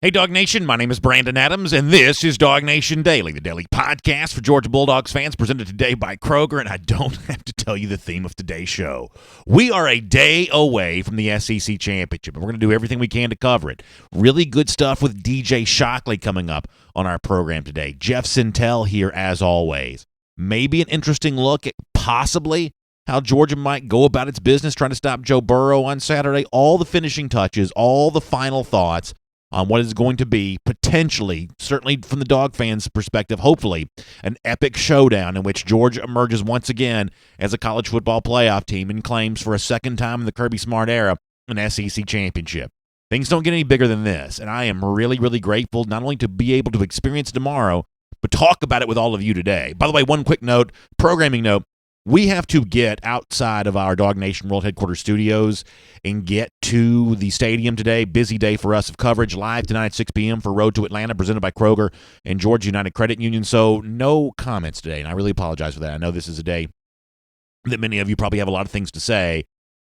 Hey, Dog Nation, my name is Brandon Adams, and this is DawgNation Daily, the daily podcast for Georgia Bulldogs fans, presented today by Kroger, and I don't have to tell you the theme of today's show. We are a day away from the SEC Championship, and we're going to do everything we can to cover it. Really good stuff with DJ Shockley coming up on our program today. Jeff Sintel here, as always. Maybe an interesting look at possibly how Georgia might go about its business trying to stop Joe Burrow on Saturday. All the finishing touches, all the final thoughts on what is going to be potentially, certainly from the Dog fans' perspective, hopefully, an epic showdown in which Georgia emerges once again as a college football playoff team and claims for a second time in the Kirby Smart era an SEC championship. Things don't get any bigger than this, and I am really, really grateful not only to be able to experience tomorrow, but talk about it with all of you today. By the way, one quick note, programming note, we have to get outside of our DawgNation World Headquarters studios and get to the stadium today. Busy day for us of coverage, live tonight at 6 p.m. for Road to Atlanta, presented by Kroger and Georgia United Credit Union. So no comments today, and I really apologize for that. I know this is a day that many of you probably have a lot of things to say.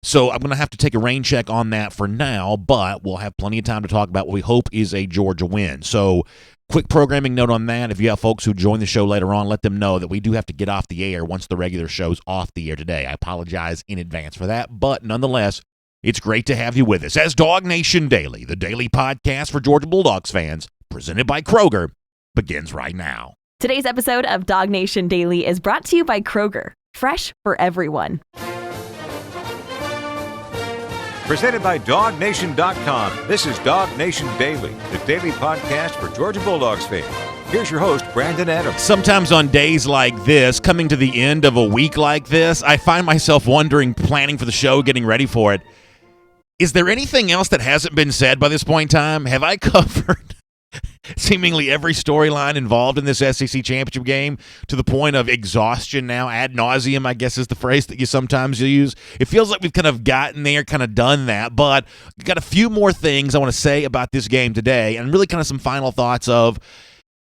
So I'm going to have to take a rain check on that for now, but we'll have plenty of time to talk about what we hope is a Georgia win. So quick programming note on that. If you have folks who join the show later on, let them know that we do have to get off the air once the regular show's off the air today. I apologize in advance for that, but nonetheless, it's great to have you with us as DawgNation Daily, the daily podcast for Georgia Bulldogs fans, presented by Kroger, begins right now. Today's episode of DawgNation Daily is brought to you by Kroger, fresh for everyone. Presented by DawgNation.com. This is DawgNation Daily, the daily podcast for Georgia Bulldogs fans. Here's your host, Brandon Adams. Sometimes on days like this, coming to the end of a week like this, I find myself wondering, planning for the show, getting ready for it, is there anything else that hasn't been said by this point in time? Have I covered seemingly every storyline involved in this SEC championship game to the point of exhaustion now, ad nauseum, I guess is the phrase that you sometimes use? It feels like we've kind of gotten there, kind of done that, but we've got a few more things I want to say about this game today, and really kind of some final thoughts of,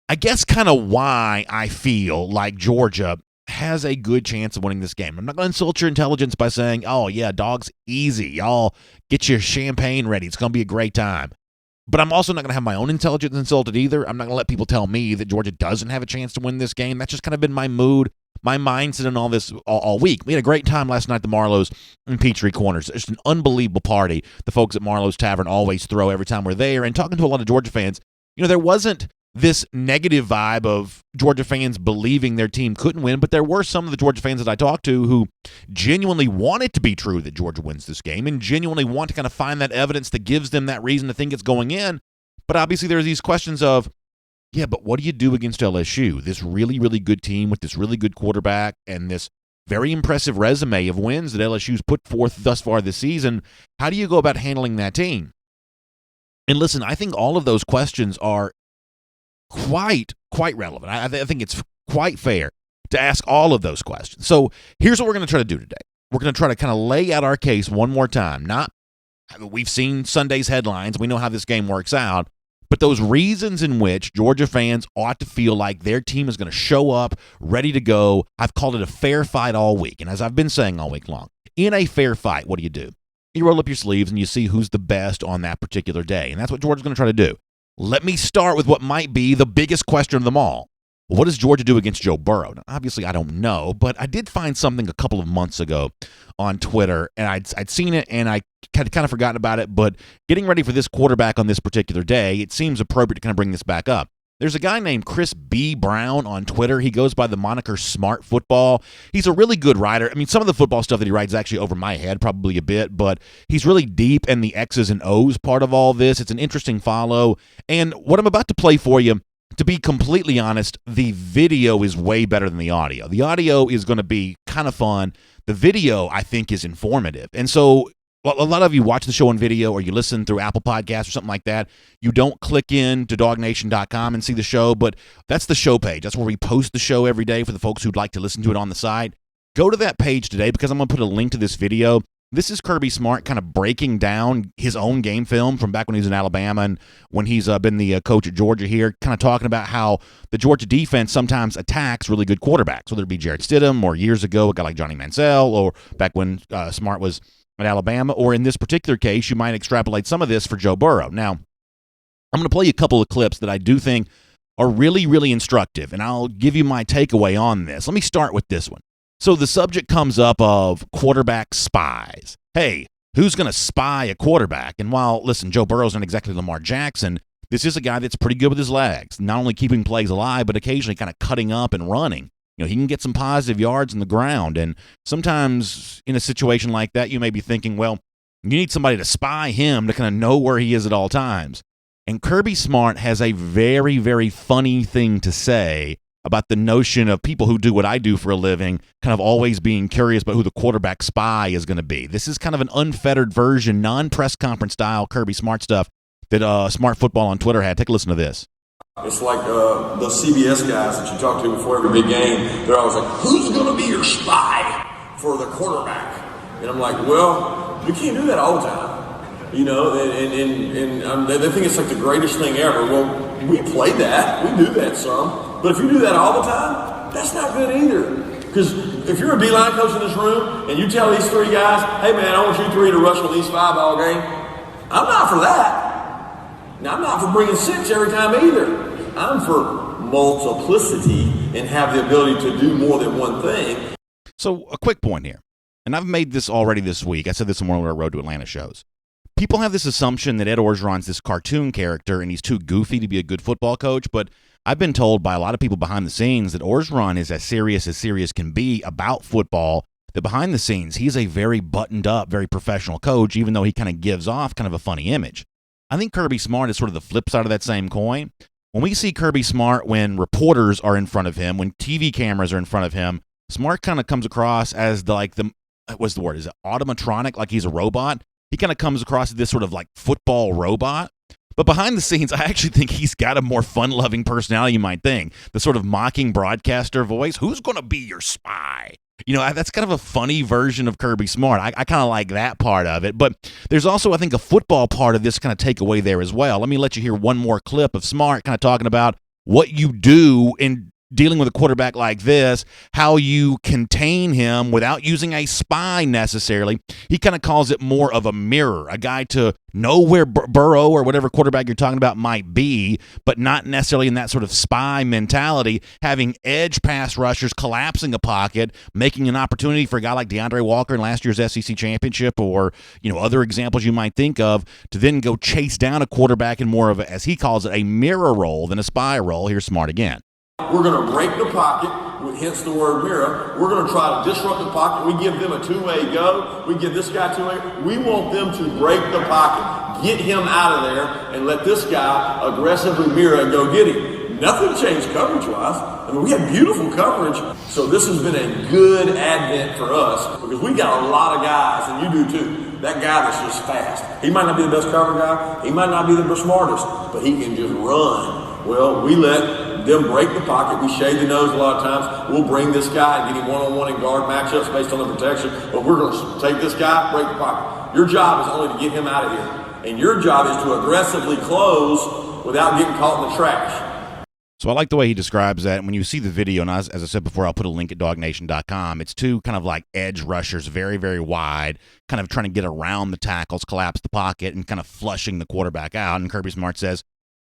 I guess, kind of why I feel like Georgia has a good chance of winning this game. I'm not going to insult your intelligence by saying, oh, yeah, Dogs, easy. Y'all get your champagne ready. It's going to be a great time. But I'm also not going to have my own intelligence insulted either. I'm not going to let people tell me that Georgia doesn't have a chance to win this game. That's just kind of been my mood, my mindset and all this all week. We had a great time last night at the Marlowe's in Peachtree Corners. It's an unbelievable party the folks at Marlowe's Tavern always throw every time we're there. And talking to a lot of Georgia fans, you know, there wasn't this negative vibe of Georgia fans believing their team couldn't win, but there were some of the Georgia fans that I talked to who genuinely want it to be true that Georgia wins this game and genuinely want to kind of find that evidence that gives them that reason to think it's going in. But obviously there are these questions of, yeah, but what do you do against LSU? This really, really good team with this really good quarterback and this very impressive resume of wins that LSU's put forth thus far this season. How do you go about handling that team? And listen, I think all of those questions are quite relevant. I think it's quite fair to ask all of those questions. So here's what we're going to try to do today. We're going to try to kind of lay out our case one more time. We've seen Sunday's headlines. We know how this game works out. But those reasons in which Georgia fans ought to feel like their team is going to show up, ready to go. I've called it a fair fight all week. And as I've been saying all week long, in a fair fight, what do? You roll up your sleeves and you see who's the best on that particular day. And that's what Georgia's going to try to do. Let me start with what might be the biggest question of them all. What does Georgia do against Joe Burrow? Now, obviously, I don't know, but I did find something a couple of months ago on Twitter, and I'd seen it, and I had kind of forgotten about it, but getting ready for this quarterback on this particular day, it seems appropriate to kind of bring this back up. There's a guy named Chris B. Brown on Twitter. He goes by the moniker Smart Football. He's a really good writer. I mean, some of the football stuff that he writes is actually over my head probably a bit, but he's really deep in the X's and O's part of all this. It's an interesting follow. And what I'm about to play for you, to be completely honest, the video is way better than the audio. The audio is going to be kind of fun. The video, I think, is informative. And so a lot of you watch the show on video or you listen through Apple Podcasts or something like that. You don't click in to DawgNation.com and see the show, but that's the show page. That's where we post the show every day for the folks who'd like to listen to it on the site. Go to that page today because I'm going to put a link to this video. This is Kirby Smart kind of breaking down his own game film from back when he was in Alabama and when he's been the coach at Georgia here, kind of talking about how the Georgia defense sometimes attacks really good quarterbacks, whether it be Jarrett Stidham or years ago a guy like Johnny Manziel or back when Smart was at Alabama, or in this particular case, you might extrapolate some of this for Joe Burrow. Now, I'm going to play you a couple of clips that I do think are really, really instructive, and I'll give you my takeaway on this. Let me start with this one. So the subject comes up of quarterback spies. Hey, who's going to spy a quarterback? And while, listen, Joe Burrow's not exactly Lamar Jackson, this is a guy that's pretty good with his legs, not only keeping plays alive, but occasionally kind of cutting up and running. He can get some positive yards in the ground, and sometimes in a situation like that, you may be thinking, well, you need somebody to spy him to kind of know where he is at all times. And Kirby Smart has a very, very funny thing to say about the notion of people who do what I do for a living kind of always being curious about who the quarterback spy is going to be. This is kind of an unfettered version, non-press conference style Kirby Smart stuff that Smart Football on Twitter had. Take a listen to this. It's like the CBS guys that you talk to before every big game. They're always like, who's going to be your spy for the quarterback? And I'm like, well, we can't do that all the time. And they think it's like the greatest thing ever. Well, we play that. We do that some. But if you do that all the time, that's not good either. Because if you're a D-line coach in this room and you tell these three guys, hey, man, I want you three to rush at least 5 all game, I'm not for that. Now, I'm not for bringing 6 every time either. I'm for multiplicity and have the ability to do more than one thing. So a quick point here, and I've made this already this week. I said this in one of our Road to Atlanta shows. People have this assumption that Ed Orgeron's this cartoon character and he's too goofy to be a good football coach, but I've been told by a lot of people behind the scenes that Orgeron is as serious can be about football, that behind the scenes he's a very buttoned up, very professional coach, even though he kind of gives off kind of a funny image. I think Kirby Smart is sort of the flip side of that same coin. When we see Kirby Smart, when reporters are in front of him, when TV cameras are in front of him, Smart kind of comes across as what's the word? Is it automatronic? Like he's a robot? He kind of comes across as this sort of like football robot. But behind the scenes, I actually think he's got a more fun-loving personality you might think. The sort of mocking broadcaster voice. Who's going to be your spy? That's kind of a funny version of Kirby Smart. I kind of like that part of it. But there's also, I think, a football part of this kind of takeaway there as well. Let me let you hear one more clip of Smart kind of talking about what you do in dealing with a quarterback like this, how you contain him without using a spy necessarily. He kind of calls it more of a mirror, a guy to know where Burrow or whatever quarterback you're talking about might be, but not necessarily in that sort of spy mentality, having edge pass rushers collapsing a pocket, making an opportunity for a guy like DeAndre Walker in last year's SEC championship or, other examples you might think of to then go chase down a quarterback in more of a, as he calls it, a mirror role than a spy role. Here's Smart again. We're going to break the pocket, hence the word mirror. We're going to try to disrupt the pocket. We give them a two-way go. We give this guy two-way. We want them to break the pocket, get him out of there, and let this guy aggressively mirror and go get him. Nothing changed coverage-wise. We had beautiful coverage. So this has been a good advent for us because we got a lot of guys, and you do too. That guy that's just fast. He might not be the best cover guy. He might not be the smartest, but he can just run. Well, we let them break the pocket. We shade the nose a lot of times. We'll bring this guy and get him one-on-one in guard matchups based on the protection. But we're going to take this guy, break the pocket. Your job is only to get him out of here. And your job is to aggressively close without getting caught in the trash. So I like the way he describes that. And when you see the video, and as I said before, I'll put a link at DawgNation.com. It's two kind of like edge rushers, very, very wide, kind of trying to get around the tackles, collapse the pocket, and kind of flushing the quarterback out. And Kirby Smart says,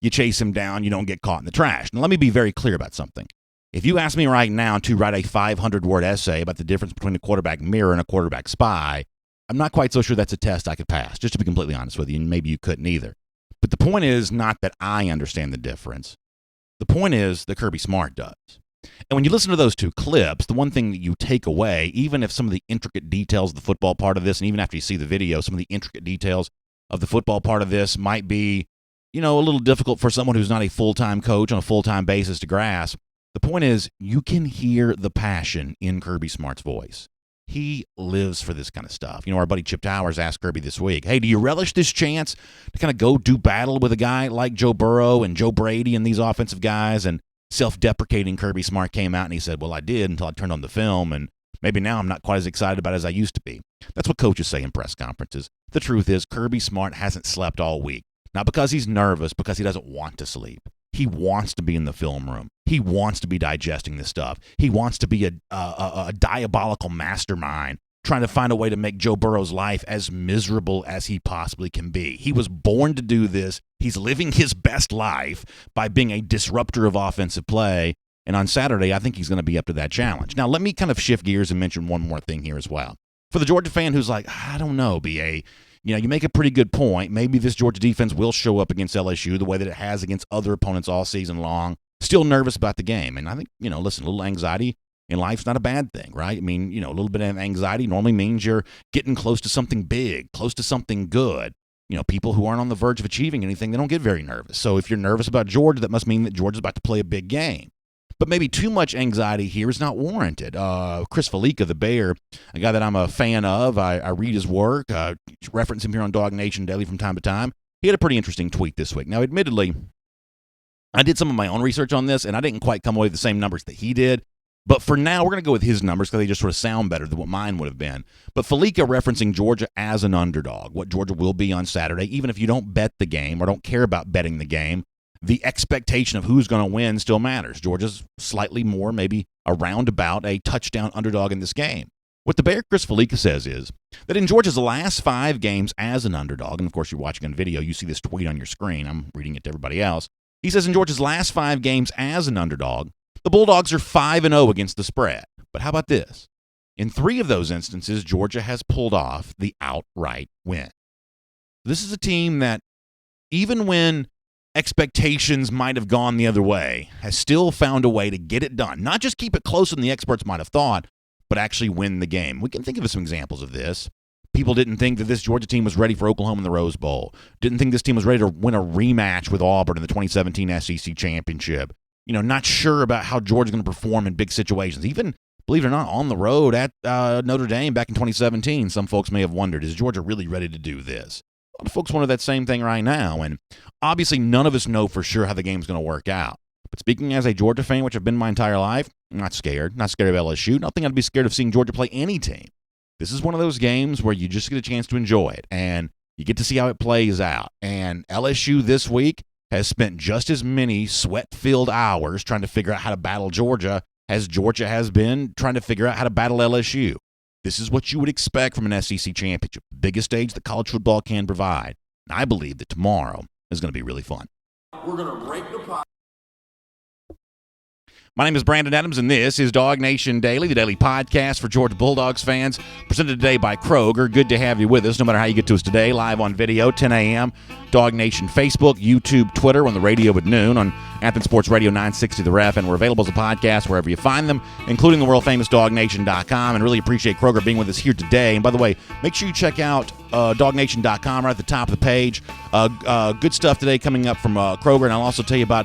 you chase him down, you don't get caught in the trash. Now, let me be very clear about something. If you ask me right now to write a 500-word essay about the difference between a quarterback mirror and a quarterback spy, I'm not quite so sure that's a test I could pass, just to be completely honest with you, and maybe you couldn't either. But the point is not that I understand the difference. The point is that Kirby Smart does. And when you listen to those two clips, the one thing that you take away, even if some of the intricate details of the football part of this, and even after you see the video, some of the intricate details of the football part of this might be a little difficult for someone who's not a full-time coach on a full-time basis to grasp. The point is, you can hear the passion in Kirby Smart's voice. He lives for this kind of stuff. Our buddy Chip Towers asked Kirby this week, hey, do you relish this chance to kind of go do battle with a guy like Joe Burrow and Joe Brady and these offensive guys? And self-deprecating Kirby Smart came out and he said, well, I did until I turned on the film, and maybe now I'm not quite as excited about it as I used to be. That's what coaches say in press conferences. The truth is, Kirby Smart hasn't slept all week. Not because he's nervous, because he doesn't want to sleep. He wants to be in the film room. He wants to be digesting this stuff. He wants to be a diabolical mastermind trying to find a way to make Joe Burrow's life as miserable as he possibly can be. He was born to do this. He's living his best life by being a disruptor of offensive play. And on Saturday, I think he's going to be up to that challenge. Now, let me kind of shift gears and mention one more thing here as well. For the Georgia fan who's like, I don't know, BA, you make a pretty good point. Maybe this Georgia defense will show up against LSU the way that it has against other opponents all season long. Still nervous about the game. And I think, listen, a little anxiety in life's not a bad thing, right? I mean, a little bit of anxiety normally means you're getting close to something big, close to something good. People who aren't on the verge of achieving anything, they don't get very nervous. So if you're nervous about Georgia, that must mean that Georgia's about to play a big game. But maybe too much anxiety here is not warranted. Chris Felica, the Bear, a guy that I'm a fan of, I read his work, reference him here on DawgNation Daily from time to time. He had a pretty interesting tweet this week. Now, admittedly, I did some of my own research on this, and I didn't quite come away with the same numbers that he did. But for now, we're going to go with his numbers because they just sort of sound better than what mine would have been. But Felica referencing Georgia as an underdog, what Georgia will be on Saturday, even if you don't bet the game or don't care about betting the game, the expectation of who's going to win still matters. Georgia's slightly more, maybe around about a touchdown underdog in this game. What the Bear Chris Felica says is that in Georgia's last 5 games as an underdog, and of course you're watching on video, you see this tweet on your screen. I'm reading it to everybody else. He says in Georgia's last 5 games as an underdog, the Bulldogs are 5-0 against the spread. But how about this? In 3 of those instances, Georgia has pulled off the outright win. This is a team that, even when expectations might have gone the other way, has still found a way to get it done. Not just keep it closer than the experts might have thought, but actually win the game. We can think of some examples of this. People didn't think that this Georgia team was ready for Oklahoma in the Rose Bowl. Didn't think this team was ready to win a rematch with Auburn in the 2017 SEC Championship. Not sure about how Georgia's going to perform in big situations. Even, believe it or not, on the road at Notre Dame back in 2017, some folks may have wondered, is Georgia really ready to do this? A lot of folks wonder that same thing right now, and obviously none of us know for sure how the game's going to work out. But speaking as a Georgia fan, which I've been my entire life, I'm not scared. Not scared of LSU. Not think I'd be scared of seeing Georgia play any team. This is one of those games where you just get a chance to enjoy it, and you get to see how it plays out. And LSU this week has spent just as many sweat-filled hours trying to figure out how to battle Georgia as Georgia has been trying to figure out how to battle LSU. This is what you would expect from an SEC championship, the biggest stage that college football can provide. And I believe that tomorrow is going to be really fun. We're going to break the pot. My name is Brandon Adams, and this is DawgNation Daily, the daily podcast for Georgia Bulldogs fans, presented today by Kroger. Good to have you with us, no matter how you get to us today, live on video, 10 a.m., DawgNation Facebook, YouTube, Twitter, on the radio at noon, on Athens Sports Radio 960 The Ref, and we're available as a podcast wherever you find them, including the world-famous DawgNation.com, and really appreciate Kroger being with us here today. And by the way, make sure you check out DawgNation.com right at the top of the page. Good stuff today coming up from Kroger, and I'll also tell you about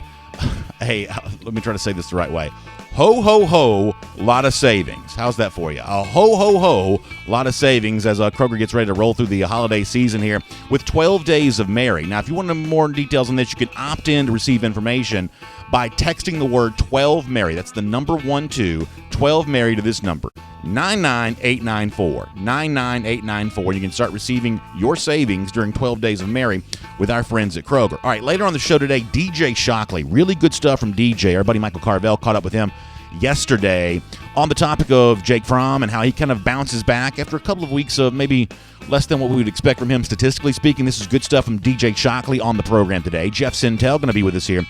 hey, let me try to say this the right way. Ho, ho, ho, lot of savings. How's that for you? A ho, ho, ho, lot of savings as Kroger gets ready to roll through the holiday season here with 12 days of Merry. Now, if you want more details on this, you can opt in to receive information by texting the word 12 Merry. That's the number 12 Merry to this number, 99894. 99894. You can start receiving your savings during 12 days of Merry with our friends at Kroger. All right, later on the show today, DJ Shockley. Really good stuff from DJ. Our buddy Michael Carvel caught up with him yesterday on the topic of Jake Fromm and how he kind of bounces back after a couple of weeks of maybe less than what we would expect from him statistically speaking. This is good stuff from DJ Shockley on the program today. Jeff Sintel going to be with us here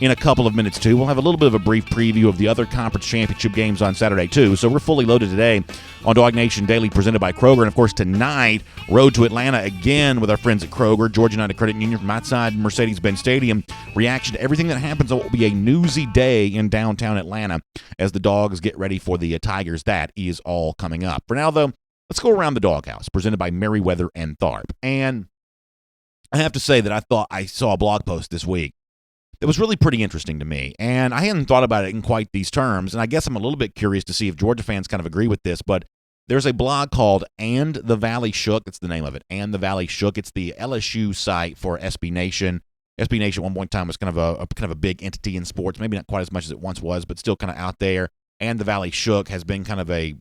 in a couple of minutes too. We'll have a little bit of a brief preview of the other conference championship games on Saturday too. So we're fully loaded today on DawgNation Daily presented by Kroger. And of course tonight, road to Atlanta again with our friends at Kroger, Georgia United Credit Union from outside Mercedes-Benz Stadium. Reaction to everything that happens on what will be a newsy day in downtown Atlanta as the Dogs get ready for the Tigers. That is all coming up. For now though, let's go around the doghouse, presented by Merriweather and Tharp. And I have to say that I thought I saw a blog post this week that was really pretty interesting to me. And I hadn't thought about it in quite these terms. And I guess I'm a little bit curious to see if Georgia fans kind of agree with this. But there's a blog called And the Valley Shook. That's the name of it, And the Valley Shook. It's the LSU site for SB Nation. SB Nation at one point in time was kind of a big entity in sports. Maybe not quite as much as it once was, but still kind of out there. And the Valley Shook has been kind of a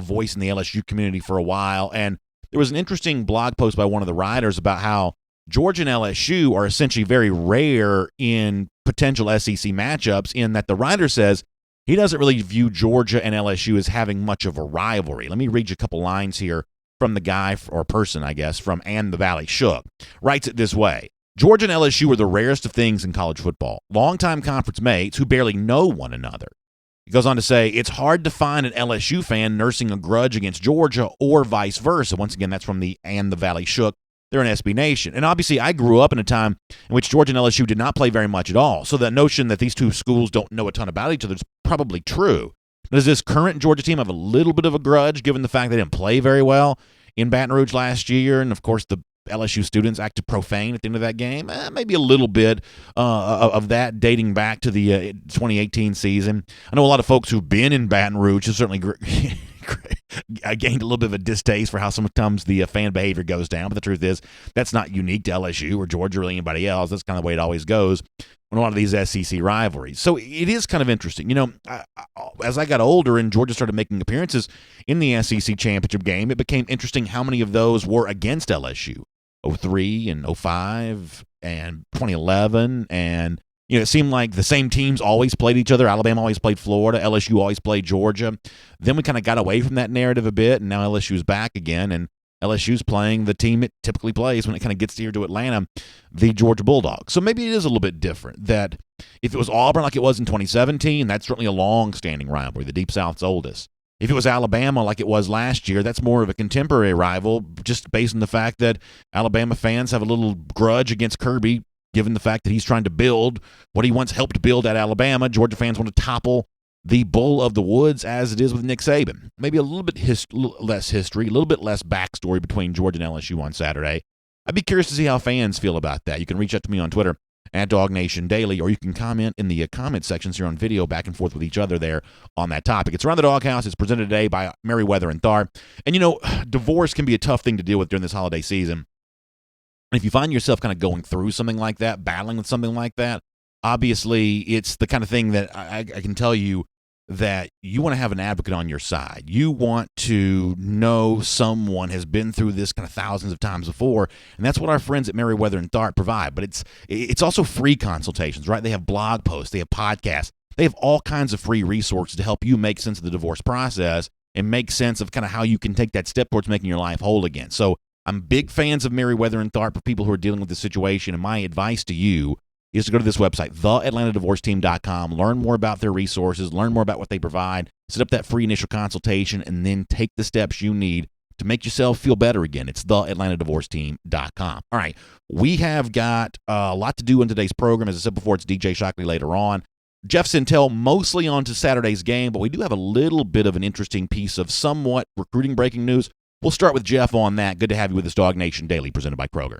voice in the LSU community for a while. And there was an interesting blog post by one of the writers about how Georgia and LSU are essentially very rare in potential SEC matchups, in that the writer says he doesn't really view Georgia and LSU as having much of a rivalry. Let me read you a couple lines here from the guy, or person, I guess, from And the Valley Shook. Writes it this way. Georgia and LSU are the rarest of things in college football. Longtime conference mates who barely know one another. He goes on to say, it's hard to find an LSU fan nursing a grudge against Georgia or vice versa. Once again, that's from the And the Valley Shook. They're an SB Nation. And obviously, I grew up in a time in which Georgia and LSU did not play very much at all. So that notion that these two schools don't know a ton about each other is probably true. Does this current Georgia team have a little bit of a grudge, given the fact they didn't play very well in Baton Rouge last year? And, of course, the LSU students acted profane at the end of that game. Maybe a little bit of that dating back to the 2018 season. I know a lot of folks who've been in Baton Rouge have certainly gained a little bit of a distaste for how sometimes the fan behavior goes down. But the truth is, that's not unique to LSU or Georgia or anybody else. That's kind of the way it always goes on a lot of these SEC rivalries. So it is kind of interesting. You know, as I got older and Georgia started making appearances in the SEC championship game, it became interesting how many of those were against LSU. 03 and 05 and 2011, and you know, it seemed like the same teams always played each other. Alabama always played Florida. LSU always played Georgia. Then we kind of got away from that narrative a bit, and now LSU's back again, and LSU's playing the team it typically plays when it kind of gets here to Atlanta, the Georgia Bulldogs. So maybe it is a little bit different. That if it was Auburn like it was in 2017, that's certainly a long-standing rivalry, the Deep South's oldest. If it was Alabama like it was last year, that's more of a contemporary rival, just based on the fact that Alabama fans have a little grudge against Kirby, given the fact that he's trying to build what he once helped build at Alabama. Georgia fans want to topple the Bull of the Woods, as it is with Nick Saban. Maybe a little bit less history, a little bit less backstory between Georgia and LSU on Saturday. I'd be curious to see how fans feel about that. You can reach out to me on Twitter at DawgNation Daily, or you can comment in the comment sections here on video, back and forth with each other there on that topic. It's Around the Doghouse. It's presented today by Merriweather and Tharp. And, you know, divorce can be a tough thing to deal with during this holiday season. And if you find yourself kind of going through something like that, battling with something like that, obviously it's the kind of thing that I can tell you that you want to have an advocate on your side. You want to know someone has been through this kind of thousands of times before, and that's what our friends at Merriweather and Tharp provide. But it's also free consultations, right? They have blog posts, they have podcasts, they have all kinds of free resources to help you make sense of the divorce process and make sense of kind of how you can take that step towards making your life whole again. So I'm big fans of Merriweather and Tharp for people who are dealing with this situation, and my advice to you is to go to this website, theatlantadivorceteam.com, learn more about their resources, learn more about what they provide, set up that free initial consultation, and then take the steps you need to make yourself feel better again. It's theatlantadivorceteam.com. All right, we have got a lot to do in today's program. As I said before, it's DJ Shockley later on. Jeff Sintel mostly on to Saturday's game, but we do have a little bit of an interesting piece of somewhat recruiting breaking news. We'll start with Jeff on that. Good to have you with us, DawgNation Daily, presented by Kroger.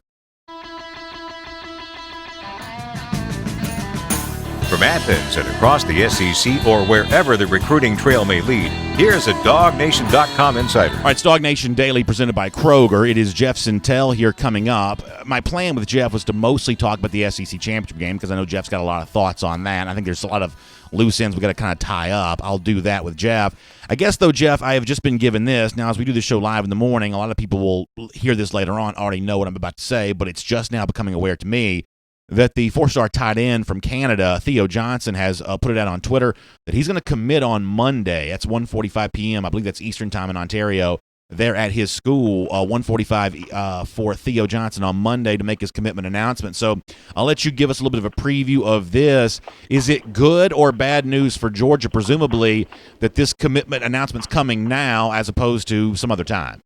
From Athens and across the SEC or wherever the recruiting trail may lead, here's a DawgNation.com insider. All right, it's DawgNation Daily presented by Kroger. It is Jeff Sintel here coming up. My plan with Jeff was to mostly talk about the SEC championship game because I know Jeff's got a lot of thoughts on that. I think there's a lot of loose ends we got to kind of tie up. I'll do that with Jeff. I guess, though, Jeff, I have just been given this. Now, as we do this show live in the morning, a lot of people will hear this later on, already know what I'm about to say, but it's just now becoming aware to me that the four-star tight end from Canada, Theo Johnson, has put it out on Twitter that he's going to commit on Monday. That's 1:45 p.m. I believe that's Eastern time in Ontario. They're at his school, 1:45 for Theo Johnson on Monday to make his commitment announcement. So I'll let you give us a little bit of a preview of this. Is it good or bad news for Georgia, presumably, that this commitment announcement's coming now as opposed to some other time?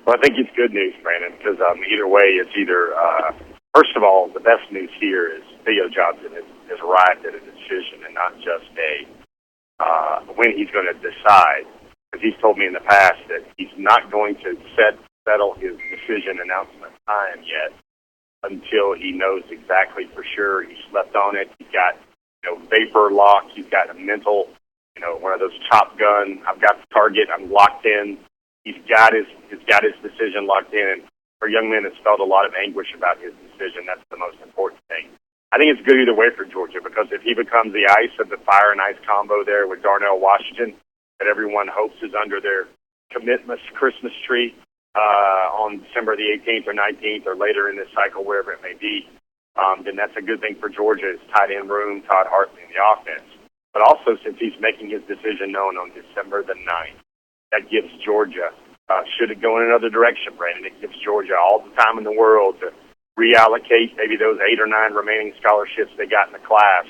Well, I think it's good news, Brandon, because either way, it's either first of all, the best news here is Theo Johnson has arrived at a decision and not just when he's going to decide. Because he's told me in the past that he's not going to settle his decision announcement time yet until he knows exactly for sure. He slept on it. He's got, vapor lock. He's got a mental, one of those Top Gun. I've got the target. I'm locked in. He's got his decision locked in. And for young men that's felt a lot of anguish about his decision, that's the most important thing. I think it's good either way for Georgia because if he becomes the ice of the fire and ice combo there with Darnell Washington that everyone hopes is under their commitment Christmas tree on December the 18th or 19th or later in this cycle, wherever it may be, then that's a good thing for Georgia's tight end room, Todd Hartley in the offense. but also since he's making his decision known on December the 9th, that gives Georgia, should it go in another direction, Brandon, it gives Georgia all the time in the world to reallocate maybe those 8 or 9 remaining scholarships they got in the class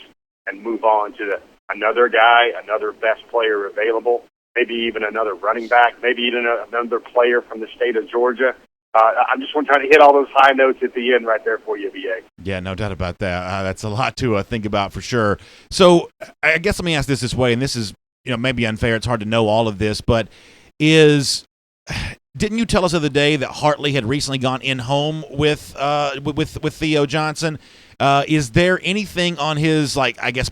and move on to another guy, another best player available, maybe even another running back, maybe even another player from the state of Georgia. I'm just trying to hit all those high notes at the end right there for you, BA. Yeah, no doubt about that. That's a lot to think about for sure. So I guess let me ask this way, and this is maybe unfair. It's hard to know all of this, but didn't you tell us the other day that Hartley had recently gone in home with Theo Johnson? Is there anything on his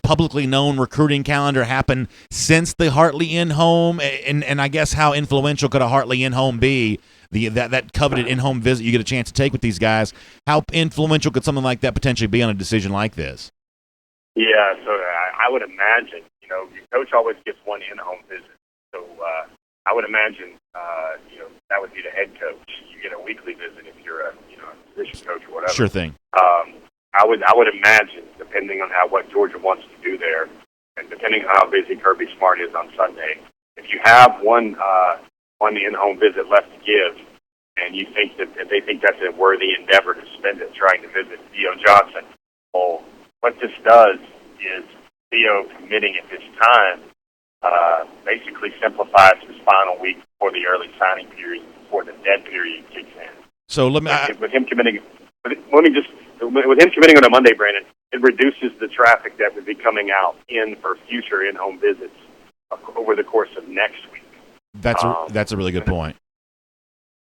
publicly known recruiting calendar happen since the Hartley in home? And I guess how influential could a Hartley in home be? That coveted in home visit you get a chance to take with these guys. How influential could something like that potentially be on a decision like this? Yeah, so I would imagine your coach always gets one in home visit. So I would imagine that would be the head coach. You get a weekly visit if you're a position coach or whatever. Sure thing. I would imagine, depending on what Georgia wants to do there, and depending on how busy Kirby Smart is on Sunday, if you have one in-home visit left to give, and you think that they think that's a worthy endeavor to spend it trying to visit Theo Johnson, well, what this does is Theo committing at this time basically simplifies his final week before the early signing period, before the dead period kicks in. So with him committing on a Monday, Brandon, it reduces the traffic that would be coming out for future in-home visits over the course of next week. That's a really good point.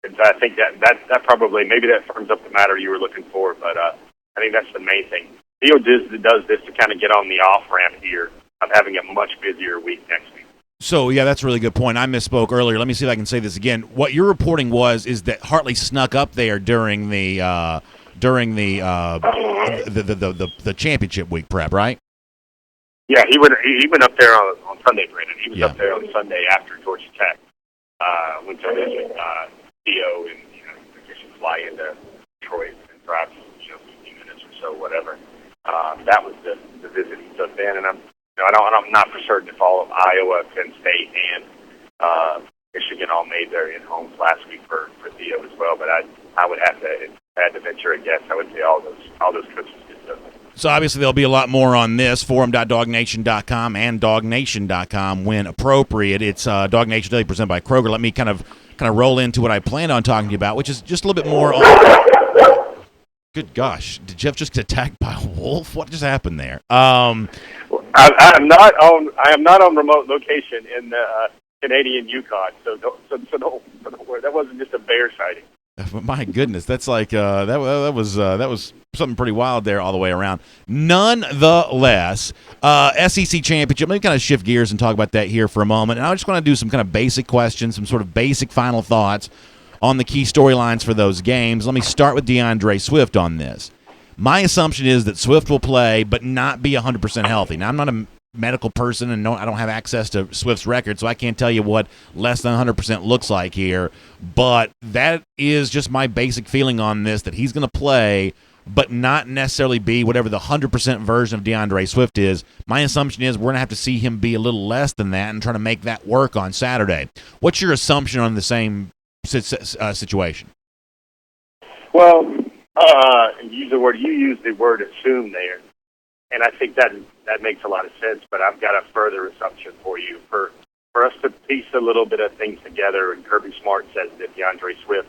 I think that probably maybe that firms up the matter you were looking for, but I think that's the main thing. Theo does this to kind of get on the off ramp here of having a much busier week next week. So, yeah, that's a really good point. I misspoke earlier. Let me see if I can say this again. What your reporting is that Hartley snuck up there during the championship week prep, right? Yeah, he went up there on Sunday, Brandon. He was up there on Sunday after Georgia Tech went to visit Theo, and I guess you fly into Detroit and drive 15 minutes or so, whatever. That was the visit he took then, and I'm not for certain if all of Iowa, Penn State, and Michigan all made their in-homes last week for Theo as well. But I would have to venture a guess. I would say all those coaches did so. So obviously there'll be a lot more on this, forum.DawgNation.com and DawgNation.com when appropriate. It's DawgNation Daily presented by Kroger. Let me kind of roll into what I planned on talking to you about, which is just a little bit more on... Good gosh, did Jeff just get attacked by a wolf? What just happened there? I am not on remote location in Canadian Yukon, so don't worry. That wasn't just a bear sighting. My goodness, that's like that was something pretty wild there all the way around. Nonetheless, SEC championship. Let me kind of shift gears and talk about that here for a moment. And I just want to do some kind of basic questions, some sort of basic final thoughts on the key storylines for those games. Let me start with DeAndre Swift on this. My assumption is that Swift will play, but not be 100% healthy. Now, I'm not a medical person, and I don't have access to Swift's record, so I can't tell you what less than 100% looks like here. But that is just my basic feeling on this, that he's going to play, but not necessarily be whatever the 100% version of DeAndre Swift is. My assumption is we're going to have to see him be a little less than that and try to make that work on Saturday. What's your assumption on the same situation? Well, you use the word assume there, and I think that makes a lot of sense. But I've got a further assumption for you for us to piece a little bit of things together. And Kirby Smart says that DeAndre Swift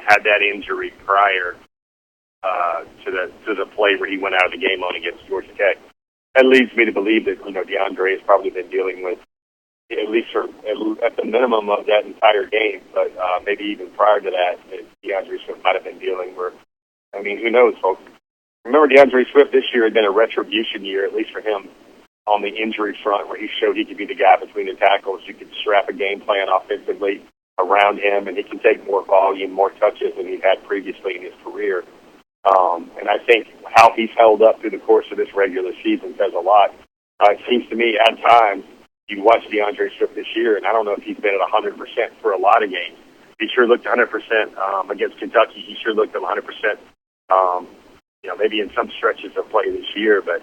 had that injury prior to the play where he went out of the game on against Georgia Tech. That leads me to believe that DeAndre has probably been dealing with, at least at the minimum of that entire game, but maybe even prior to that, DeAndre Swift might have been dealing with. I mean, who knows, folks? Remember, DeAndre Swift this year had been a retribution year, at least for him, on the injury front, where he showed he could be the guy between the tackles. You could strap a game plan offensively around him, and he can take more volume, more touches than he had previously in his career. And I think how he's held up through the course of this regular season says a lot. It seems to me, at times, you watch DeAndre Swift this year, and I don't know if he's been at 100% for a lot of games. He sure looked 100% against Kentucky. He sure looked at 100%, maybe in some stretches of play this year. But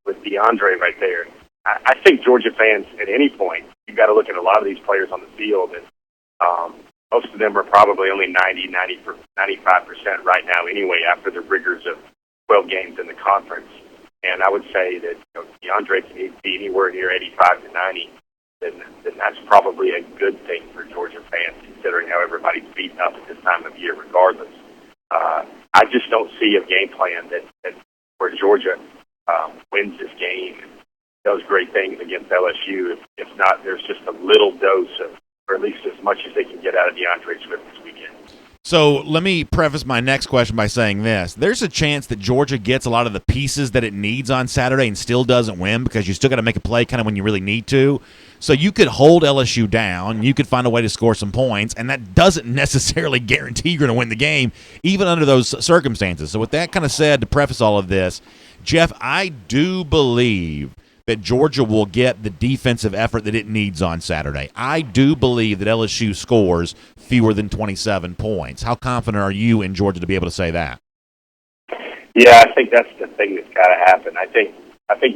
with DeAndre right there. I think Georgia fans at any point, you've got to look at a lot of these players on the field, and most of them are probably only 95% right now anyway after the rigors of 12 games in the conference. And I would say that DeAndre can be anywhere near 85 to 90, then that's probably a good thing for Georgia fans, considering how everybody's beaten up at this time of year regardless. I just don't see a game plan that where Georgia wins this game and does great things against LSU. If not, there's just a little dose of, or at least as much as they can get out of DeAndre Swift this weekend. So let me preface my next question by saying this. There's a chance that Georgia gets a lot of the pieces that it needs on Saturday and still doesn't win because you still got to make a play kind of when you really need to. So you could hold LSU down. You could find a way to score some points, and that doesn't necessarily guarantee you're going to win the game, even under those circumstances. So with that kind of said, to preface all of this, Jeff, I do believe that Georgia will get the defensive effort that it needs on Saturday. I do believe that LSU scores fewer than 27 points. How confident are you in Georgia to be able to say that? Yeah, I think that's the thing that's got to happen. I think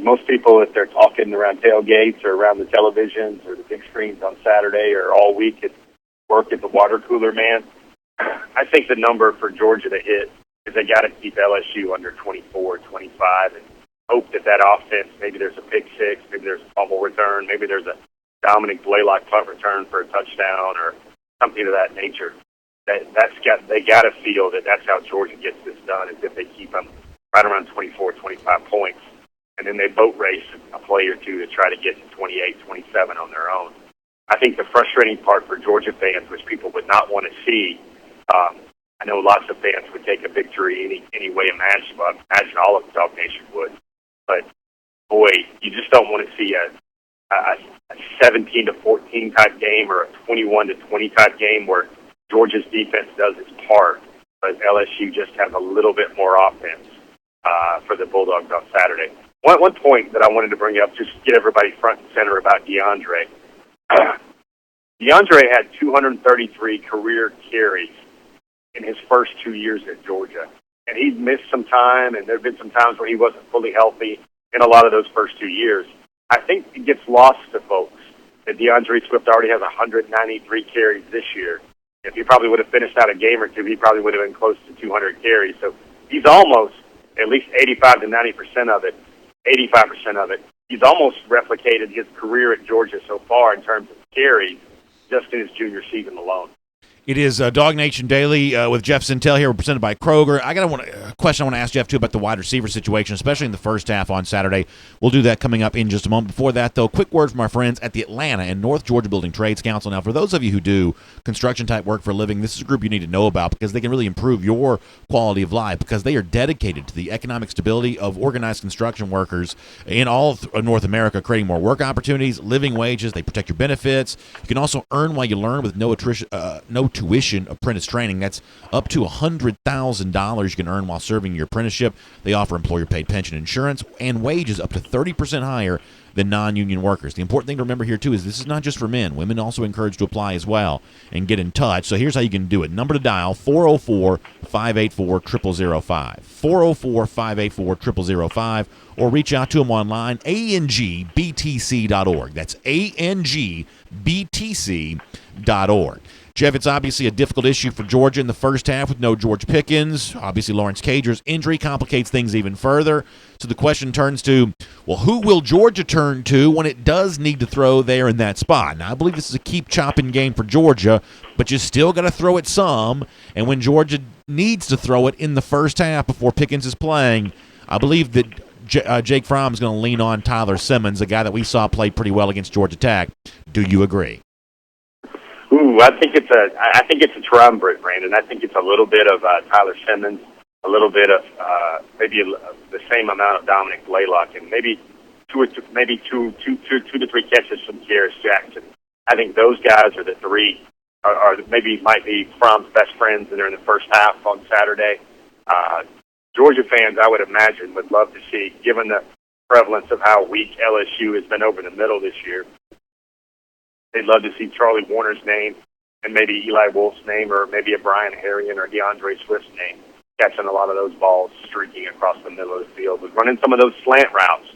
most people, if they're talking around tailgates or around the televisions or the big screens on Saturday or all week at work at the water cooler, man, I think the number for Georgia to hit is they got to keep LSU under 24, 25, and hope that offense, maybe there's a pick six, maybe there's a fumble return, maybe there's a Dominic Blaylock punt return for a touchdown or something of that nature. They got to feel that that's how Georgia gets this done, is if they keep them right around 24, 25 points, and then they boat race a play or two to try to get to 28, 27 on their own. I think the frustrating part for Georgia fans, which people would not want to see, I know lots of fans would take a victory any way imaginable. I imagine all of DawgNation would. But, boy, you just don't want to see a 17-14 type game or a 21-20 type game where Georgia's defense does its part, but LSU just has a little bit more offense for the Bulldogs on Saturday. One point that I wanted to bring up, just to get everybody front and center about DeAndre. DeAndre had 233 career carries in his first 2 years at Georgia. And he's missed some time, and there have been some times where he wasn't fully healthy in a lot of those first 2 years. I think it gets lost to folks that DeAndre Swift already has 193 carries this year. If he probably would have finished out a game or two, he probably would have been close to 200 carries. So he's almost, at least 85 to 90% of it, 85% of it, he's almost replicated his career at Georgia so far in terms of carries just in his junior season alone. It is DawgNation Daily with Jeff Sintel here. We're presented by Kroger. I got a question I want to ask Jeff, too, about the wide receiver situation, especially in the first half on Saturday. We'll do that coming up in just a moment. Before that, though, quick word from our friends at the Atlanta and North Georgia Building Trades Council. Now, for those of you who do construction-type work for a living, this is a group you need to know about because they can really improve your quality of life because they are dedicated to the economic stability of organized construction workers in all of North America, creating more work opportunities, living wages. They protect your benefits. You can also earn while you learn with no tuition apprentice training. That's up to $100,000 you can earn while serving your apprenticeship. They offer employer-paid pension insurance and wages up to 30% higher than non-union workers. The important thing to remember here, too, is this is not just for men. Women also encouraged to apply as well and get in touch. So here's how you can do it. Number to dial, 404-584-0005. 404-584-0005. Or reach out to them online, angbtc.org. That's angbtc.org. Jeff, it's obviously a difficult issue for Georgia in the first half with no George Pickens. Obviously, Lawrence Cager's injury complicates things even further. So the question turns to, well, who will Georgia turn to when it does need to throw there in that spot? Now, I believe this is a keep chopping game for Georgia, but you still got to throw it some. And when Georgia needs to throw it in the first half before Pickens is playing, I believe that Jake Fromm's going to lean on Tyler Simmons, a guy that we saw play pretty well against Georgia Tech. Do you agree? Ooh, I think it's a triumvirate, Brandon. I think it's a little bit of Tyler Simmons, a little bit of maybe the same amount of Dominic Blaylock, and maybe two to three catches from Kearis Jackson. I think those guys are the three, or maybe might be Fromm's best friends, and they're in the first half on Saturday. Georgia fans, I would imagine, would love to see, given the prevalence of how weak LSU has been over the middle this year, they'd love to see Charlie Warner's name and maybe Eli Wolf's name or maybe a Brian Harrion or DeAndre Swift's name catching a lot of those balls streaking across the middle of the field, was running some of those slant routes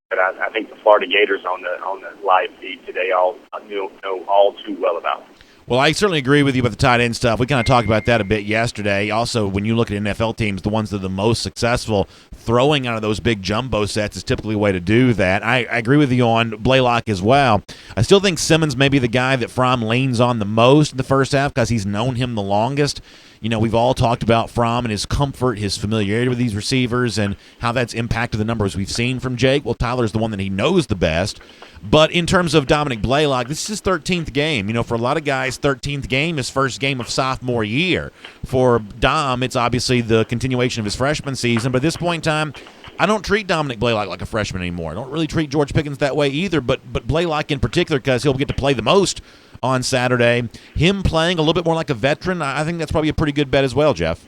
that I think the Florida Gators on the live feed today all know all too well about. Well, I certainly agree with you about the tight end stuff. We kind of talked about that a bit yesterday. Also, when you look at NFL teams, the ones that are the most successful, throwing out of those big jumbo sets is typically a way to do that. I agree with you on Blaylock as well. I still think Simmons may be the guy that Fromm leans on the most in the first half because he's known him the longest. You know, we've all talked about Fromm and his comfort, his familiarity with these receivers, and how that's impacted the numbers we've seen from Jake. Well, Tyler's the one that he knows the best. But in terms of Dominic Blaylock, this is his 13th game. You know, for a lot of guys, 13th game is first game of sophomore year. For Dom, it's obviously the continuation of his freshman season. But at this point in time, I don't treat Dominic Blaylock like a freshman anymore. I don't really treat George Pickens that way either, but Blaylock in particular, because he'll get to play the most on Saturday. Him playing a little bit more like a veteran, I think that's probably a pretty good bet as well, Jeff.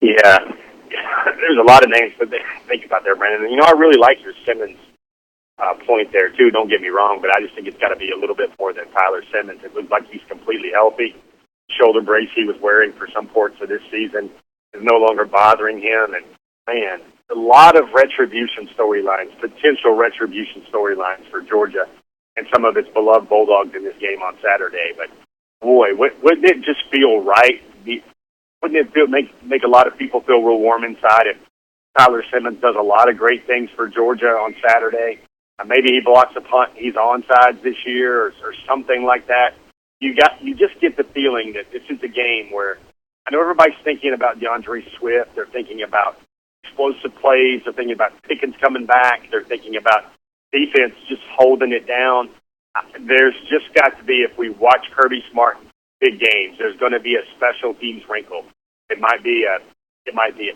Yeah. There's a lot of names to think about there, Brandon. And, you know, I really like your Simmons point there, too. Don't get me wrong, but I just think it's got to be a little bit more than Tyler Simmons. It looks like he's completely healthy. Shoulder brace he was wearing for some parts of this season is no longer bothering him. And, man, a lot of retribution storylines, potential retribution storylines for Georgia and some of its beloved Bulldogs in this game on Saturday. But, boy, wouldn't it just feel right? Wouldn't it make a lot of people feel real warm inside if Tyler Simmons does a lot of great things for Georgia on Saturday? Maybe he blocks a punt, he's onside this year or something like that. You just get the feeling that this is a game where I know everybody's thinking about DeAndre Swift. They're thinking about explosive plays. They're thinking about Pickens coming back. They're thinking about defense just holding it down. There's just got to be, if we watch Kirby Smart big games, there's going to be a special teams wrinkle. It might be a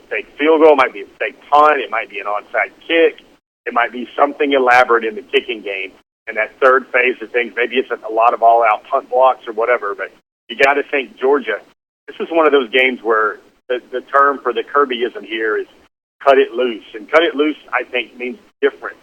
fake field goal, it might be a fake punt, it might be an onside kick, it might be something elaborate in the kicking game. And that third phase of things, maybe it's a lot of all-out punt blocks or whatever, but you got to think Georgia. This is one of those games where the term for the Kirbyism here is cut it loose. And cut it loose, I think, means difference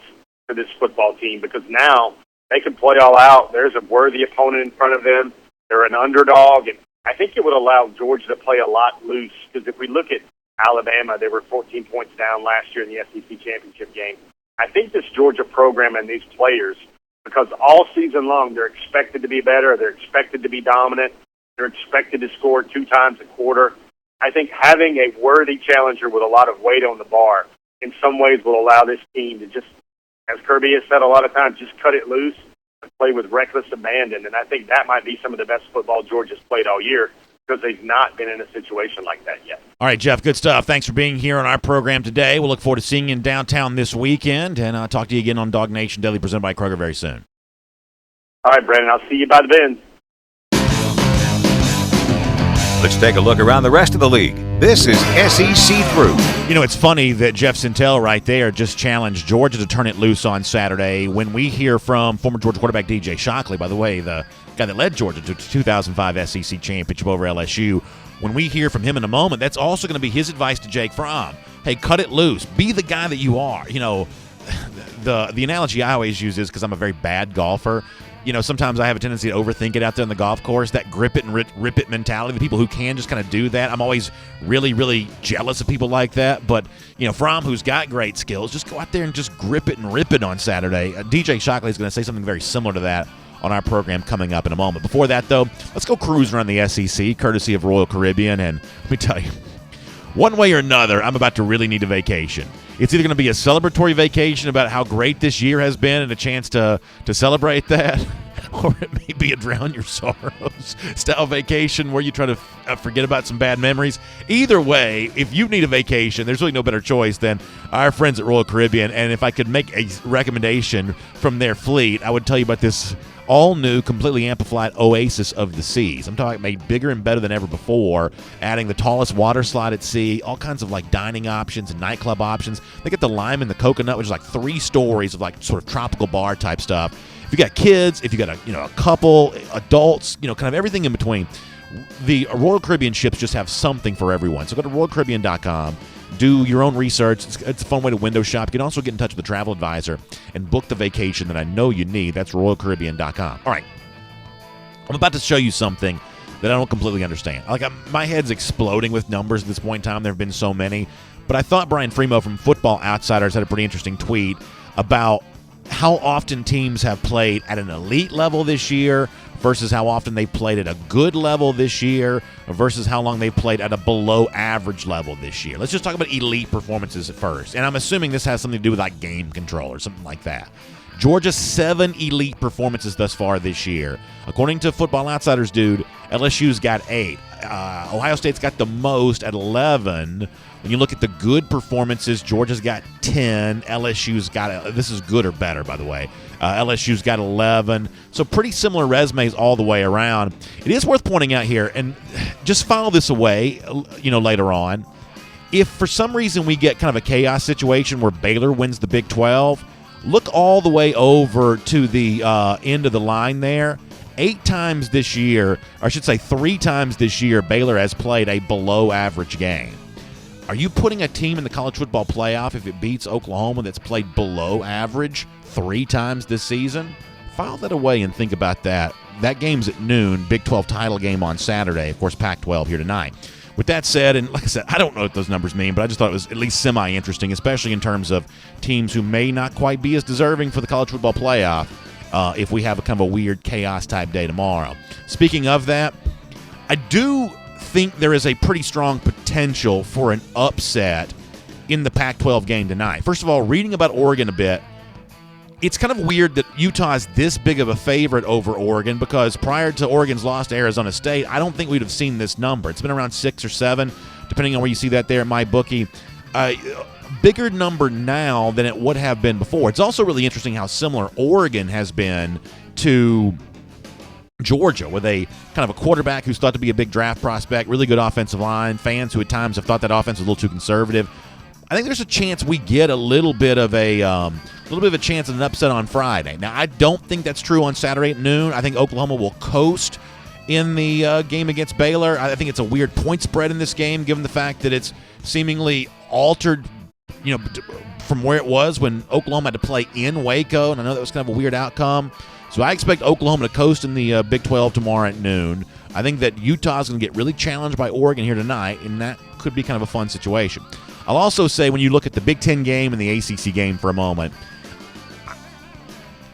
for this football team because now they can play all out. There's a worthy opponent in front of them. They're an underdog, and I think it would allow Georgia to play a lot loose because if we look at Alabama, they were 14 points down last year in the SEC championship game. I think this Georgia program and these players, because all season long they're expected to be better, they're expected to be dominant, they're expected to score 2 times a quarter. I think having a worthy challenger with a lot of weight on the bar in some ways will allow this team to just, as Kirby has said a lot of times, just cut it loose and play with reckless abandon. And I think that might be some of the best football Georgia's played all year because they've not been in a situation like that yet. All right, Jeff, good stuff. Thanks for being here on our program today. We'll look forward to seeing you in downtown this weekend, and I'll talk to you again on DawgNation Daily presented by Kroger very soon. All right, Brandon, I'll see you by the bins. Let's take a look around the rest of the league. This is SEC Through. You know, it's funny that Jeff Sintel right there just challenged Georgia to turn it loose on Saturday when we hear from former Georgia quarterback DJ Shockley, by the way, the guy that led Georgia to the 2005 SEC championship over LSU. When we hear from him in a moment, that's also going to be his advice to Jake Fromm. Hey, cut it loose. Be the guy that you are. You know, the analogy I always use is because I'm a very bad golfer. You know, sometimes I have a tendency to overthink it out there on the golf course, that grip it and rip it mentality. The people who can just kind of do that, I'm always really, really jealous of people like that. But, you know, Fromm, who's got great skills, just go out there and just grip it and rip it on Saturday. DJ Shockley is going to say something very similar to that on our program coming up in a moment. Before that, though, let's go cruising around the SEC, courtesy of Royal Caribbean. And let me tell you, one way or another, I'm about to really need a vacation. It's either going to be a celebratory vacation about how great this year has been and a chance to celebrate that, or it may be a drown your sorrows style vacation where you try to forget about some bad memories. Either way, if you need a vacation, there's really no better choice than our friends at Royal Caribbean. And if I could make a recommendation from their fleet, I would tell you about this all-new, completely amplified Oasis of the Seas. I'm talking made bigger and better than ever before, adding the tallest water slide at sea, all kinds of like dining options and nightclub options. They get the lime and the coconut, which is like 3 stories of like sort of tropical bar type stuff. If you got kids, if you got a couple, adults, kind of everything in between, the Royal Caribbean ships just have something for everyone. So go to RoyalCaribbean.com. Do your own research. It's a fun way to window shop. You can also get in touch with the travel advisor and book the vacation that I know you need. That's RoyalCaribbean.com. All right. I'm about to show you something that I don't completely understand. Like, my head's exploding with numbers at this point in time. There have been so many. But I thought Brian Freemo from Football Outsiders had a pretty interesting tweet about how often teams have played at an elite level this year versus how often they played at a good level this year versus how long they played at a below average level this year. Let's just talk about elite performances at first. And I'm assuming this has something to do with like game control or something like that. Georgia's 7 elite performances thus far this year. According to Football Outsiders, dude, LSU's got 8. Ohio State's got the most at 11. When you look at the good performances, Georgia's got 10. LSU's got, this is good or better, by the way. LSU's got 11. So pretty similar resumes all the way around. It is worth pointing out here, and just file this away, later on. If for some reason we get kind of a chaos situation where Baylor wins the Big 12, look all the way over to the end of the line there. 8 times this year, or I should say 3 times this year, Baylor has played a below-average game. Are you putting a team in the college football playoff if it beats Oklahoma that's played below average 3 times this season? File that away and think about that. That game's at noon, Big 12 title game on Saturday. Of course, Pac-12 here tonight. With that said, and like I said, I don't know what those numbers mean, but I just thought it was at least semi-interesting, especially in terms of teams who may not quite be as deserving for the college football playoff if we have a kind of a weird chaos-type day tomorrow. Speaking of that, I do think there is a pretty strong potential for an upset in the Pac-12 game tonight. First of all, reading about Oregon a bit, it's kind of weird that Utah is this big of a favorite over Oregon because prior to Oregon's loss to Arizona State, I don't think we'd have seen this number. It's been around 6 or 7, depending on where you see that there at MyBookie. Bigger number now than it would have been before. It's also really interesting how similar Oregon has been to Georgia, with a kind of a quarterback who's thought to be a big draft prospect, really good offensive line, fans who at times have thought that offense was a little too conservative. I think there's a chance we get a little bit of a chance at an upset on Friday. Now, I don't think that's true on Saturday at noon. I think Oklahoma will coast in the game against Baylor. I think it's a weird point spread in this game, given the fact that it's seemingly altered, from where it was when Oklahoma had to play in Waco, and I know that was kind of a weird outcome. So I expect Oklahoma to coast in the Big 12 tomorrow at noon. I think that Utah's going to get really challenged by Oregon here tonight, and that could be kind of a fun situation. I'll also say when you look at the Big 10 game and the ACC game for a moment,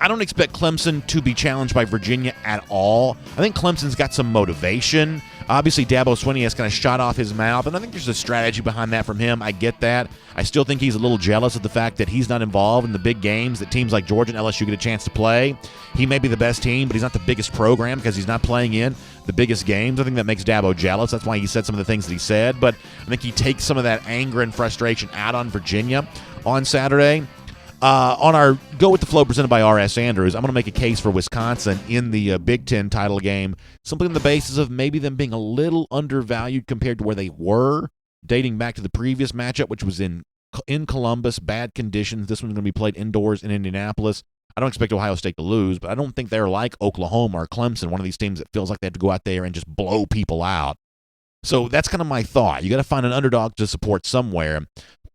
I don't expect Clemson to be challenged by Virginia at all. I think Clemson's got some motivation. Obviously, Dabo Swinney has kind of shot off his mouth, and I think there's a strategy behind that from him. I get that. I still think he's a little jealous of the fact that he's not involved in the big games that teams like Georgia and LSU get a chance to play. He may be the best team, but he's not the biggest program because he's not playing in the biggest games. I think that makes Dabo jealous. That's why he said some of the things that he said, but I think he takes some of that anger and frustration out on Virginia on Saturday. On our Go With The Flow presented by R.S. Andrews, I'm going to make a case for Wisconsin in the Big Ten title game, simply on the basis of maybe them being a little undervalued compared to where they were, dating back to the previous matchup, which was in Columbus, bad conditions. This one's going to be played indoors in Indianapolis. I don't expect Ohio State to lose, but I don't think they're like Oklahoma or Clemson, one of these teams that feels like they have to go out there and just blow people out. So that's kind of my thought. You got to find an underdog to support somewhere.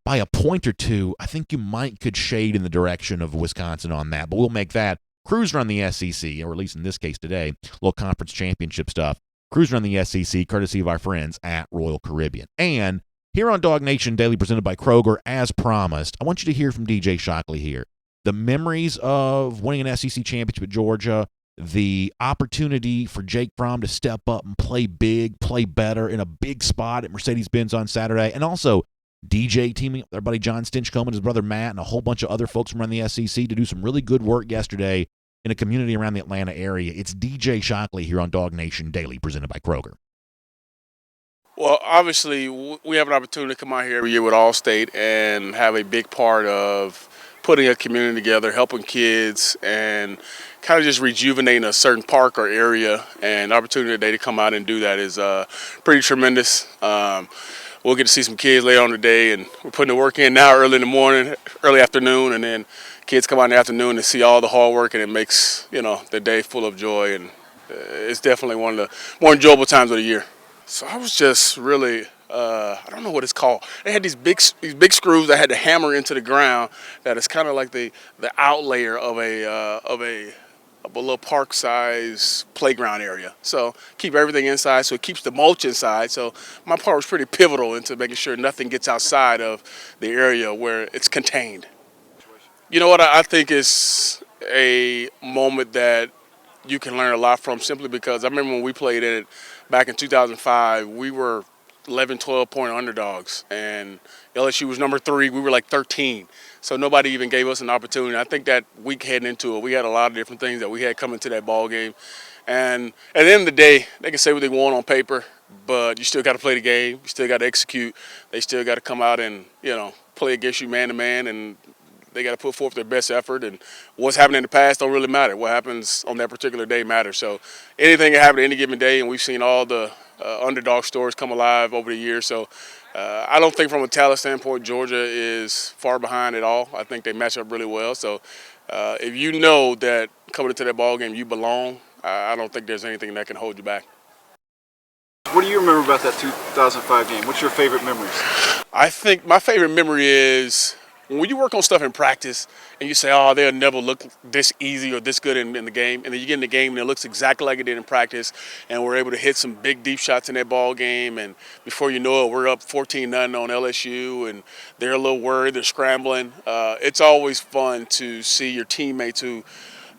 By a point or two, I think you could shade in the direction of Wisconsin on that, but we'll make that cruise around the SEC, or at least in this case today, a little conference championship stuff. Cruise around the SEC, courtesy of our friends at Royal Caribbean. And here on DawgNation Daily, presented by Kroger, as promised, I want you to hear from DJ Shockley here. The memories of winning an SEC championship at Georgia, the opportunity for Jake Fromm to step up and play big, play better in a big spot at Mercedes-Benz on Saturday, and also DJ teaming up with their buddy John Stinchcomb and his brother Matt and a whole bunch of other folks from around the SEC to do some really good work yesterday in a community around the Atlanta area. It's DJ Shockley here on DawgNation Daily, presented by Kroger. Well, obviously, we have an opportunity to come out here every year with Allstate and have a big part of putting a community together, helping kids, and kind of just rejuvenating a certain park or area. And the opportunity today to come out and do that is pretty tremendous. We'll get to see some kids later on today, and we're putting the work in now early in the morning, early afternoon, and then kids come out in the afternoon and see all the hard work, and it makes, the day full of joy, and it's definitely one of the more enjoyable times of the year. So I was just really, I don't know what it's called. They had these big screws that had to hammer into the ground. That is kind of like the outlayer of of a little park-size playground area. So keep everything inside, so it keeps the mulch inside. So my part was pretty pivotal into making sure nothing gets outside of the area where it's contained. You know what, I think is a moment that you can learn a lot from, simply because I remember when we played in it back in 2005, we were 11, 12-point underdogs, and LSU was number 3. We were like 13. So nobody even gave us an opportunity. I think that week heading into it, we had a lot of different things that we had coming to that ball game. And at the end of the day, they can say what they want on paper, but you still got to play the game. You still got to execute. They still got to come out and, play against you man-to-man, and they got to put forth their best effort. And what's happened in the past don't really matter. What happens on that particular day matters. So anything can happen any given day, and we've seen all the underdog stories come alive over the years. So I don't think from a talent standpoint Georgia is far behind at all. I think they match up really well. So if you know that coming into that ball game you belong, I don't think there's anything that can hold you back. What do you remember about that 2005 game? What's your favorite memories? I think my favorite memory is when you work on stuff in practice and you say, oh, they'll never look this easy or this good in the game, and then you get in the game and it looks exactly like it did in practice, and we're able to hit some big, deep shots in that ball game, and before you know it, we're up 14-0 on LSU, and they're a little worried, they're scrambling. It's always fun to see your teammates who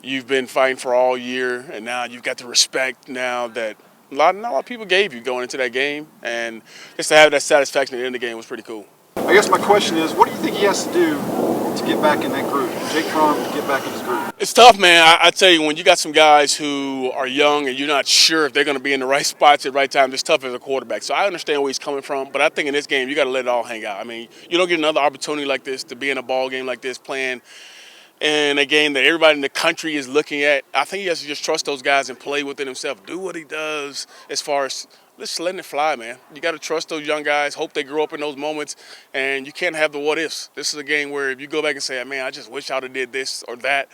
you've been fighting for all year, and now you've got the respect now that not a lot of people gave you going into that game, and just to have that satisfaction at the end of the game was pretty cool. I guess my question is, what do you think he has to do to get back in that group? Jake Fromm to get back in his group? It's tough, man. I tell you, when you got some guys who are young and you're not sure if they're going to be in the right spots at the right time, it's tough as a quarterback. So I understand where he's coming from, but I think in this game, you got to let it all hang out. I mean, you don't get another opportunity like this to be in a ball game like this, playing in a game that everybody in the country is looking at. I think he has to just trust those guys and play within himself, do what he does as far as just letting it fly, man. You got to trust those young guys, hope they grow up in those moments, and you can't have the what-ifs. This is a game where if you go back and say, man, I just wish I would have did this or that,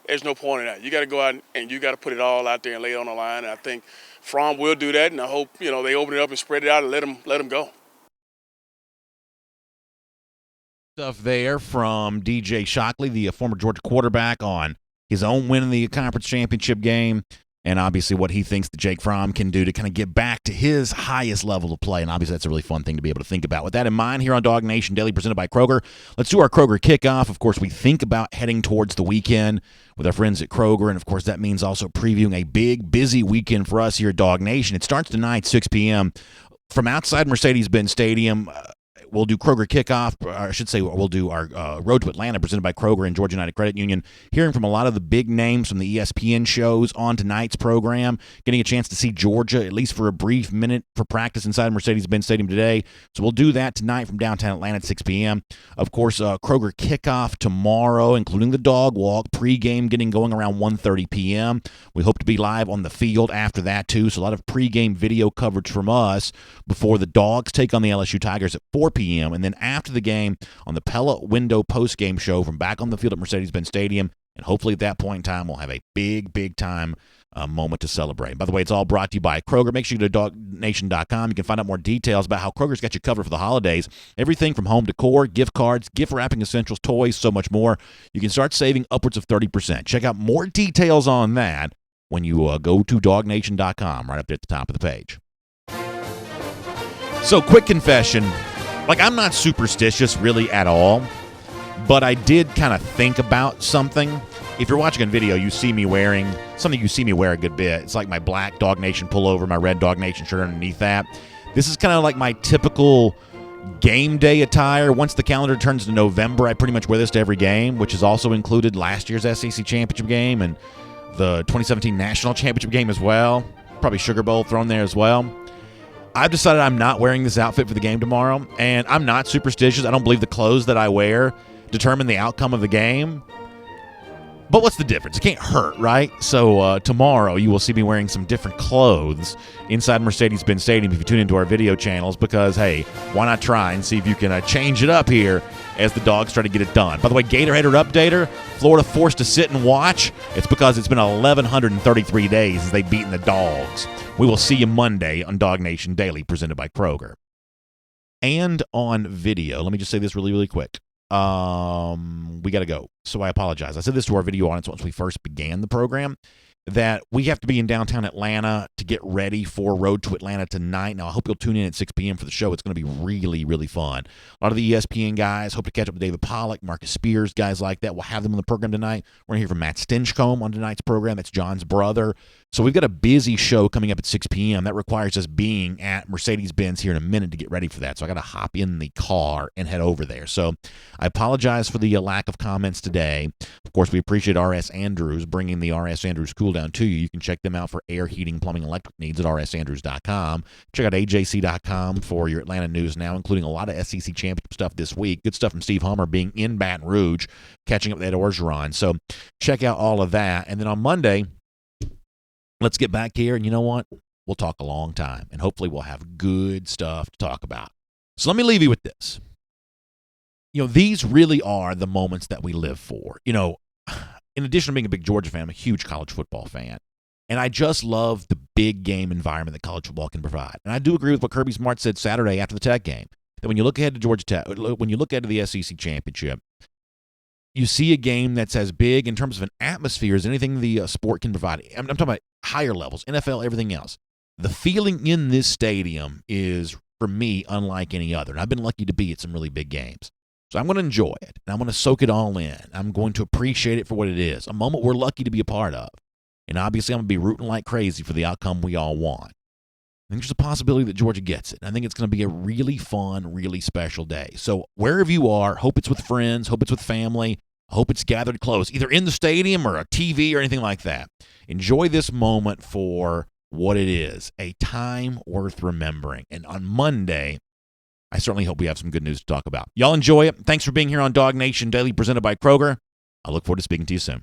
there's no point in that. You got to go out and you got to put it all out there and lay it on the line, and I think Fromm will do that, and I hope, they open it up and spread it out and let him go. Stuff there from DJ Shockley, the former Georgia quarterback, on his own win in the conference championship game, and obviously what he thinks that Jake Fromm can do to kind of get back to his highest level of play. And obviously that's a really fun thing to be able to think about. With that in mind, here on DawgNation Daily, presented by Kroger, let's do our Kroger kickoff. Of course, we think about heading towards the weekend with our friends at Kroger, and of course that means also previewing a big, busy weekend for us here at DawgNation. It starts tonight, 6 p.m. From outside Mercedes-Benz Stadium. We'll do Kroger kickoff, or I should say we'll do our Road to Atlanta presented by Kroger and Georgia United Credit Union, hearing from a lot of the big names from the ESPN shows on tonight's program, getting a chance to see Georgia, at least for a brief minute, for practice inside Mercedes-Benz Stadium today. So we'll do that tonight from downtown Atlanta at 6 p.m. Of course, Kroger kickoff tomorrow, including the dog walk, pregame getting going around 1:30 p.m. We hope to be live on the field after that, too, so a lot of pregame video coverage from us before the Dogs take on the LSU Tigers at 4 p.m. And then after the game on the Pella Window postgame show from back on the field at Mercedes-Benz Stadium. And hopefully at that point in time, we'll have a big, big time moment to celebrate. By the way, it's all brought to you by Kroger. Make sure you go to DawgNation.com. You can find out more details about how Kroger's got you covered for the holidays. Everything from home decor, gift cards, gift wrapping essentials, toys, so much more. You can start saving upwards of 30%. Check out more details on that when you go to DawgNation.com, right up there at the top of the page. So, quick confession. I'm not superstitious really at all, but I did kind of think about something. If you're watching a video, you see me wearing something you see me wear a good bit. It's like my black DawgNation pullover, my red DawgNation shirt underneath that. This is kind of like my typical game day attire. Once the calendar turns to November, I pretty much wear this to every game, which has also included last year's SEC championship game and the 2017 national championship game as well. Probably Sugar Bowl thrown there as well. I've decided I'm not wearing this outfit for the game tomorrow, and I'm not superstitious. I don't believe the clothes that I wear determine the outcome of the game. But what's the difference? It can't hurt, right? So tomorrow you will see me wearing some different clothes inside Mercedes-Benz Stadium if you tune into our video channels because, hey, why not try and see if you can change it up here as the Dogs try to get it done. By the way, Gatorheader updater, Florida forced to sit and watch. It's because it's been 1,133 days as they've beaten the Dogs. We will see you Monday on DawgNation Daily, presented by Kroger. And on video, let me just say this really, really quick. we got to go. So I apologize. I said this to our video audience once we first began the program, that we have to be in downtown Atlanta to get ready for Road to Atlanta tonight. Now, I hope you'll tune in at 6 p.m. for the show. It's going to be really, really fun. A lot of the ESPN guys, hope to catch up with David Pollack, Marcus Spears, guys like that. We'll have them on the program tonight. We're going to hear from Matt Stinchcomb on tonight's program. That's John's brother. So we've got a busy show coming up at 6 p.m. That requires us being at Mercedes-Benz here in a minute to get ready for that. So I got to hop in the car and head over there. So I apologize for the lack of comments today. Of course, we appreciate R.S. Andrews bringing the R.S. Andrews cool down to you. You can check them out for air, heating, plumbing, electric needs at rsandrews.com. Check out ajc.com for your Atlanta news now, including a lot of SEC championship stuff this week. Good stuff from Steve Hummer being in Baton Rouge, catching up with Ed Orgeron. So check out all of that. And then on Monday, let's get back here, and you know what? We'll talk a long time, and hopefully we'll have good stuff to talk about. So let me leave you with this. These really are the moments that we live for. In addition to being a big Georgia fan, I'm a huge college football fan, and I just love the big game environment that college football can provide. And I do agree with what Kirby Smart said Saturday after the Tech game, that when you look ahead to Georgia Tech, when you look ahead to the SEC championship, you see a game that's as big in terms of an atmosphere as anything the sport can provide. I'm talking about higher levels, NFL, everything else. The feeling in this stadium is, for me, unlike any other. And I've been lucky to be at some really big games. So I'm going to enjoy it, and I'm going to soak it all in. I'm going to appreciate it for what it is, a moment we're lucky to be a part of. And obviously, I'm going to be rooting like crazy for the outcome we all want. I think there's a possibility that Georgia gets it. I think it's going to be a really fun, really special day. So wherever you are, hope it's with friends, hope it's with family, I hope it's gathered close, either in the stadium or a TV or anything like that. Enjoy this moment for what it is, a time worth remembering. And on Monday, I certainly hope we have some good news to talk about. Y'all enjoy it. Thanks for being here on DawgNation Daily, presented by Kroger. I look forward to speaking to you soon.